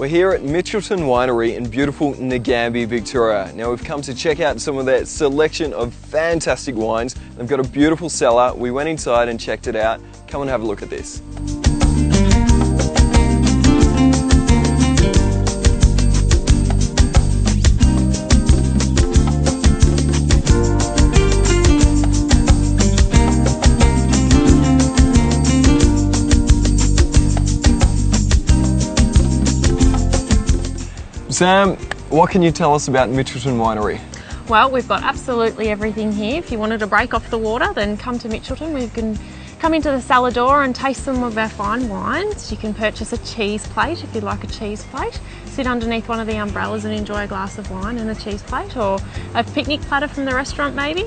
We're here at Mitchelton Winery in beautiful Nagambie, Victoria. Now we've come to check out some of their selection of fantastic wines. They've got a beautiful cellar. We went inside and checked it out. Come and have a look at this. Sam, what can you tell us about Mitchelton Winery? Well, we've got absolutely everything here. If you wanted to break off the water, then come to Mitchelton. We can come into the cellar door and taste some of our fine wines. You can purchase a cheese plate if you'd like a cheese plate. Sit underneath one of the umbrellas and enjoy a glass of wine and a cheese plate, or a picnic platter from the restaurant maybe.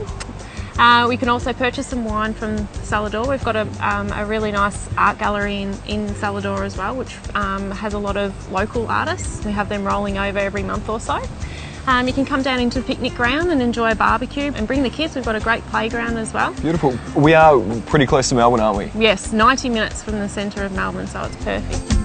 We can also purchase some wine from cellar door. We've got a really nice art gallery in cellar door as well, which has a lot of local artists. We have them rolling over every month or so. You can come down into the picnic ground and enjoy a barbecue and bring the kids. We've got a great playground as well. Beautiful. We are pretty close to Melbourne, aren't we? Yes, 90 minutes from the centre of Melbourne, so it's perfect.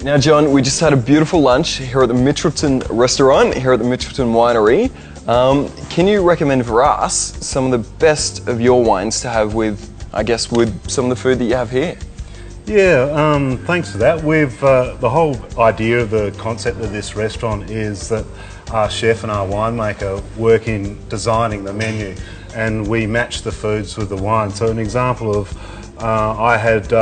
Now John, we just had a beautiful lunch here at the Mitchelton restaurant, here at the Mitchelton Winery. Can you recommend for us some of the best of your wines to have with, I guess, with some of the food that you have here? Yeah, thanks for that. We've the whole idea of the concept of this restaurant is that our chef and our winemaker work in designing the menu, and we match the foods with the wine. So an example of, I had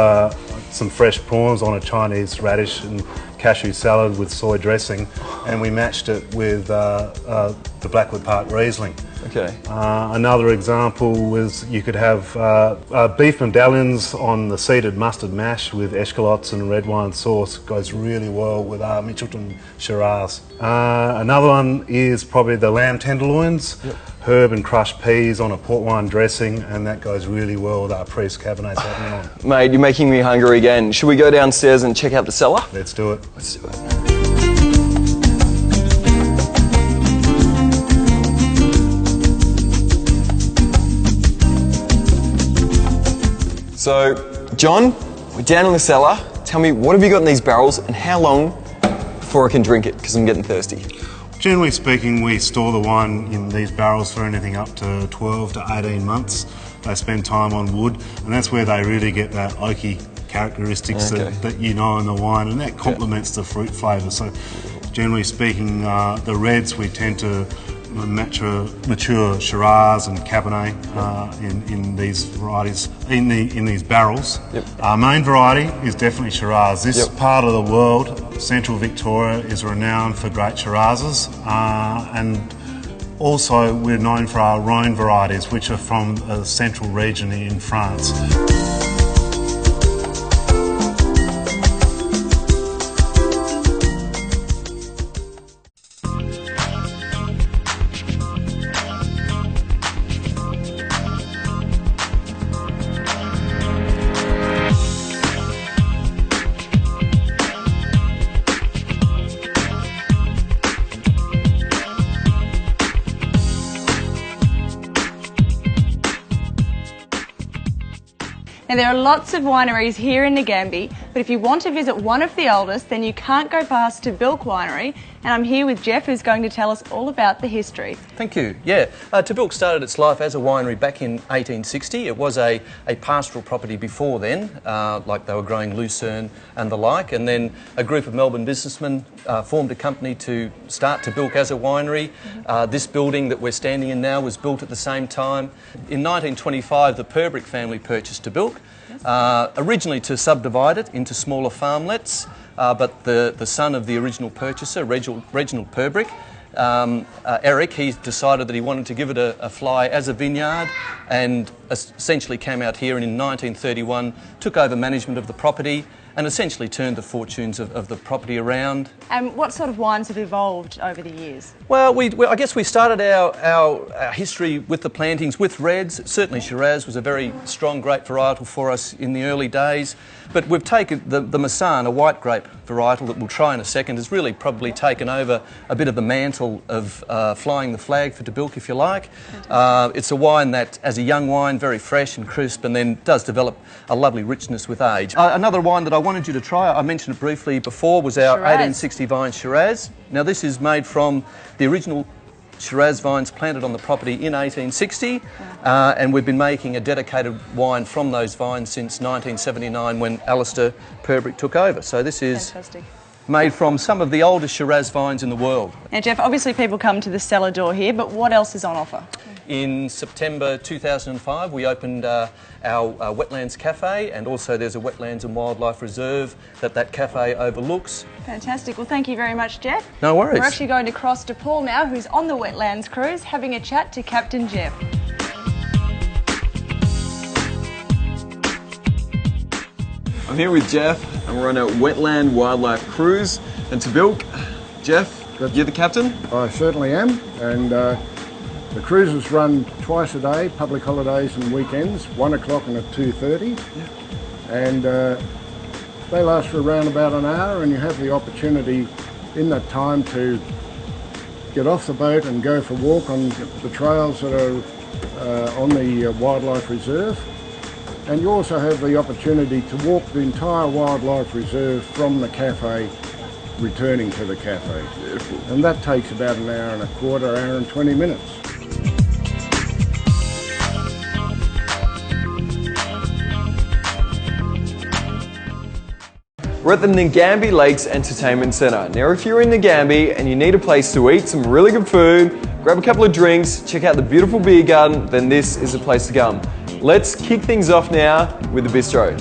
some fresh prawns on a Chinese radish and cashew salad with soy dressing, and we matched it with the Blackwood Park Riesling. Okay. Another example was you could have beef medallions on the seeded mustard mash with escallots and red wine sauce. Goes really well with our Mitchelton Shiraz. Another one is probably the lamb tenderloins. Yep. Herb and crushed peas on a port wine dressing, and that goes really well with our Priest Cabernet Sauvignon. Mate, you're making me hungry again. Should we go downstairs and check out the cellar? Let's do it. Let's do it. So, John, we're down in the cellar. Tell me, what have you got in these barrels and how long before I can drink it, because I'm getting thirsty? Generally speaking, we store the wine in these barrels for anything up to 12 to 18 months. They spend time on wood, and that's where they really get that oaky characteristics that you know in the wine, and that complements the fruit flavour. So generally speaking, the reds we tend to mature Shiraz and Cabernet in these varieties, in these barrels. Yep. Our main variety is definitely Shiraz. This part of the world, central Victoria, is renowned for great Shirazes, and also we're known for our Rhone varieties, which are from the central region in France. Now there are lots of wineries here in Nagambie, but if you want to visit one of the oldest, then you can't go past To Bilk Winery, and I'm here with Jeff, who's going to tell us all about the history. Thank you. Yeah, To Bilk started its life as a winery back in 1860. It was a pastoral property before then, like they were growing lucerne and the like, and then a group of Melbourne businessmen formed a company to start To Bilk as a winery. This building that we're standing in now was built at the same time. In 1925, the Purbrick family purchased To Bilk, originally to subdivide it into smaller farmlets, but the son of the original purchaser, Reginald Purbrick, Eric, he decided that he wanted to give it a fly as a vineyard, and essentially came out here and in 1931 took over management of the property and essentially turned the fortunes of the property around. And what sort of wines have evolved over the years? Well, I guess we started our history with the plantings with reds. Certainly Shiraz was a very strong grape varietal for us in the early days, but we've taken the Massan, a white grape varietal that we'll try in a second, has really probably taken over a bit of the mantle of flying the flag for Dubilk, if you like. It's a wine that, as a young wine, very fresh and crisp, and then does develop a lovely richness with age. Another wine that I wanted you to try, I mentioned it briefly before, was our Shiraz. 1860 vine Shiraz. Now this is made from the original Shiraz vines planted on the property in 1860, and we've been making a dedicated wine from those vines since 1979 when Alistair Purbrick took over. So this is Fantastic. made from some of the oldest Shiraz vines in the world. Now, Jeff, obviously people come to the cellar door here, but what else is on offer? In September 2005, we opened our Wetlands Cafe, and also there's a Wetlands and Wildlife Reserve that cafe overlooks. Fantastic. Well, thank you very much, Jeff. No worries. We're actually going to cross to Paul now, who's on the Wetlands cruise, having a chat to Captain Jeff. I'm here with Jeff, and we're on a wetland wildlife cruise. And Dubilk, Jeff, you're the captain? I certainly am, and the cruises run twice a day, public holidays and weekends, 1 o'clock and at 2:30. And they last for around about an hour, and you have the opportunity in that time to get off the boat and go for a walk on the trails that are on the wildlife reserve. And you also have the opportunity to walk the entire wildlife reserve from the cafe, returning to the cafe. Beautiful. And that takes about an hour and a quarter, hour and 20 minutes. We're at the Nagambie Lakes Entertainment Centre. Now if you're in Nagambie and you need a place to eat some really good food, grab a couple of drinks, check out the beautiful beer garden, then this is a place to come. Let's kick things off now with the bistro.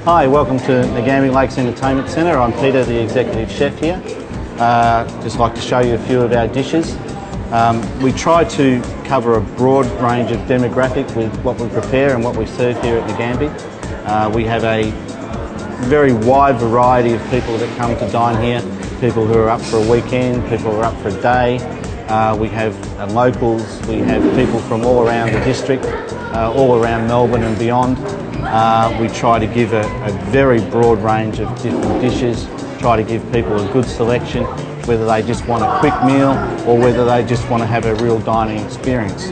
Hi, welcome to Nagambie Lakes Entertainment Centre. I'm Peter, the Executive Chef here. Just like to show you a few of our dishes. We try to cover a broad range of demographic with what we prepare and what we serve here at Nagambie. We have a very wide variety of people that come to dine here. People who are up for a weekend, people who are up for a day. We have locals, we have people from all around the district, all around Melbourne and beyond. We try to give a very broad range of different dishes, try to give people a good selection, whether they just want a quick meal or whether they just want to have a real dining experience.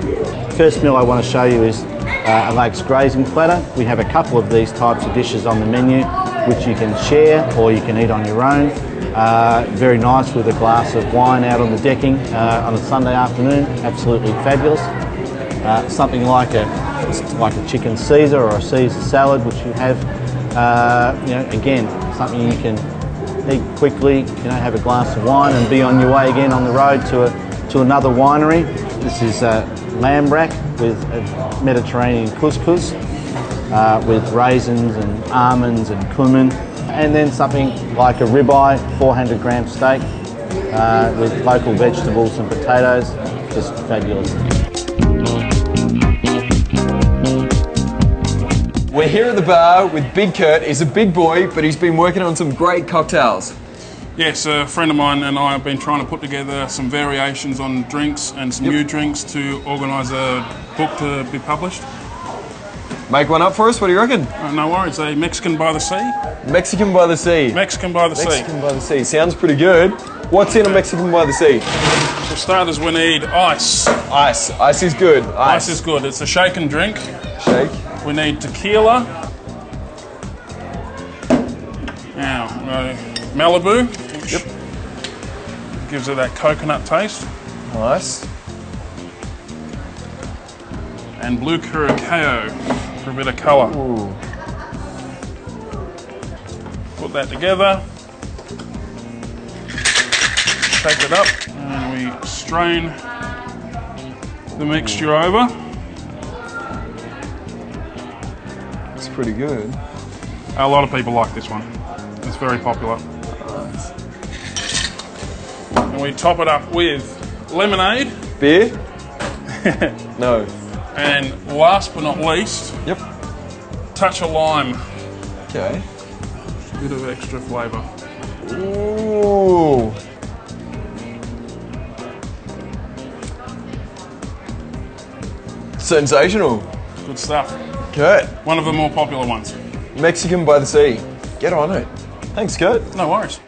First meal I want to show you is a lakes grazing platter. We have a couple of these types of dishes on the menu which you can share or you can eat on your own. Very nice with a glass of wine out on the decking on a Sunday afternoon, absolutely fabulous. Something like a chicken Caesar or a Caesar salad, which you have, again, something you can eat quickly, have a glass of wine and be on your way again on the road to another winery. This is lamb rack with a Mediterranean couscous with raisins and almonds and cumin, and then something like a ribeye, 400 gram steak with local vegetables and potatoes, just fabulous. We're here at the bar with Big Kurt. He's a big boy, but he's been working on some great cocktails. Yes, a friend of mine and I have been trying to put together some variations on drinks and some new drinks to organise a book to be published. Make one up for us, what do you reckon? No worries, a Mexican by the Sea. Mexican by the Sea. Mexican by the Sea. Mexican by the Sea, sounds pretty good. What's in a Mexican by the Sea? For starters, we need ice. Ice. Ice is good. Ice is good. It's a shaken drink. Shake. We need tequila. Now, Malibu, which gives it that coconut taste. Nice. And blue curacao for a bit of colour. Ooh. Put that together. Take it up and we strain the mixture over. It's pretty good. A lot of people like this one. It's very popular. And we top it up with lemonade. Beer? No. And last but not least, Yep. touch of lime. Okay. Bit of extra flavour. Ooh. Sensational. Good stuff. Kurt, One of the more popular ones. Mexican by the sea. Get on it. Thanks, Kurt. No worries.